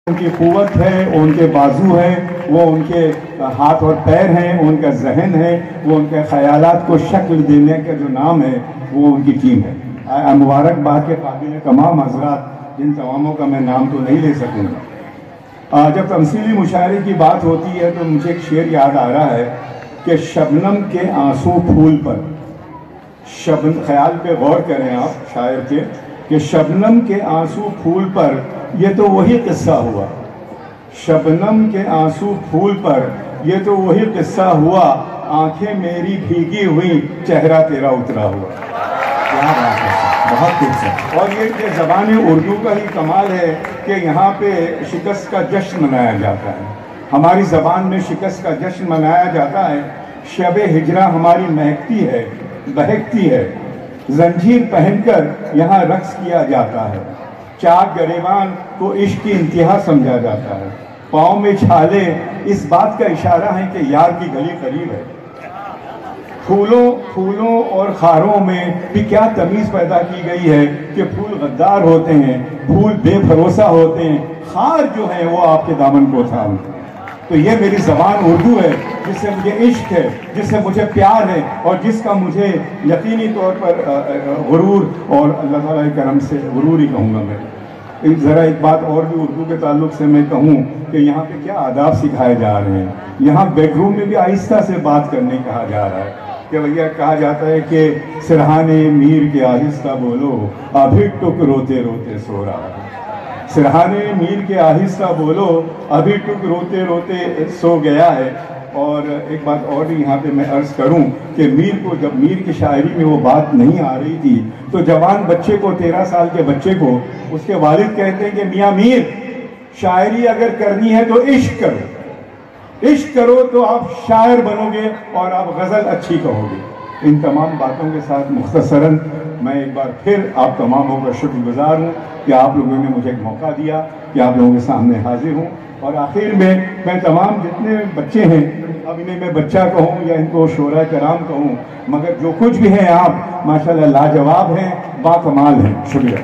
उनकी क़ुव्वत है, उनके बाजू हैं, वो उनके हाथ और पैर हैं, उनका जहन है, वो उनके ख़यालात को शक्ल देने का जो नाम है वो उनकी टीम है। मुबारकबाद के काबिल तमाम हज़रात, जिन तमामों का मैं नाम तो नहीं ले सकूँगा। जब तमसीली मुशायरे की बात होती है तो मुझे एक शेर याद आ रहा है कि शबनम के आंसू फूल पर, ख्याल पे गौर करें आप शायर के, कि शबनम के आंसू फूल पर, ये तो वही किस्सा हुआ। शबनम के आंसू फूल पर, ये तो वही किस्सा हुआ, आंखें मेरी भीगी हुई, चेहरा तेरा उतरा हुआ। क्या बात है, बहुत खूबसूरत। और ये ज़बान उर्दू का ही कमाल है कि यहाँ पे शिकस्त का जश्न मनाया जाता है। हमारी ज़बान में शिकस्त का जश्न मनाया जाता है। शब हिजरा हमारी महकती है, बहकती है, जंजीर पहनकर यहाँ रक्स किया जाता है। चाक गरेबान को इश्क की इंतहा समझा जाता है। पाँव में छाले इस बात का इशारा है कि यार की गली करीब है। फूलों और खारों में भी क्या तमीज़ पैदा की गई है कि फूल गद्दार होते हैं, फूल बेभरोसा होते हैं, खार जो है वो आपके दामन को थामते हैं। तो ये मेरी ज़बान उर्दू है, जिससे मुझे इश्क है, जिससे मुझे प्यार है, और जिसका मुझे यकीनी तौर पर गुरूर, और अल्लाह ताला के करम से गुरूर ही कहूँगा मैं। ज़रा एक बात और भी उर्दू के ताल्लुक़ से मैं कहूँ कि यहाँ पे क्या आदाब सिखाए जा रहे हैं। यहाँ बेडरूम में भी आहिस्ता से बात करने कहा जा रहा है कि भैया, कहा जाता है कि सिरहाने मीर के आहिस्ता बोलो, अभी टुक रोते रोते सो रहा है। सिरहाने मीर के आहिस्ता बोलो, अभी टुक रोते रोते सो गया है। और एक बात और भी यहाँ पे मैं अर्ज़ करूँ कि मीर को, जब मीर की शायरी में वो बात नहीं आ रही थी, तो जवान बच्चे को, 13 साल के बच्चे को, उसके वालिद कहते हैं कि मियाँ मीर, शायरी अगर करनी है तो इश्क करो, इश्क करो तो आप शायर बनोगे और आप गज़ल अच्छी कहोगे। इन तमाम बातों के साथ मुख्तसरन मैं एक बार फिर आप तमामों का शुक्रगुजार हूँ कि आप लोगों ने मुझे एक मौका दिया कि आप लोगों के सामने हाजिर हूँ। और आखिर में मैं तमाम जितने बच्चे हैं, अब इन्हें मैं बच्चा कहूँ या इनको शोरा कराम कहूँ, मगर जो कुछ भी हैं आप माशाल्लाह लाजवाब हैं, बाकमाल हैं। शुक्रिया।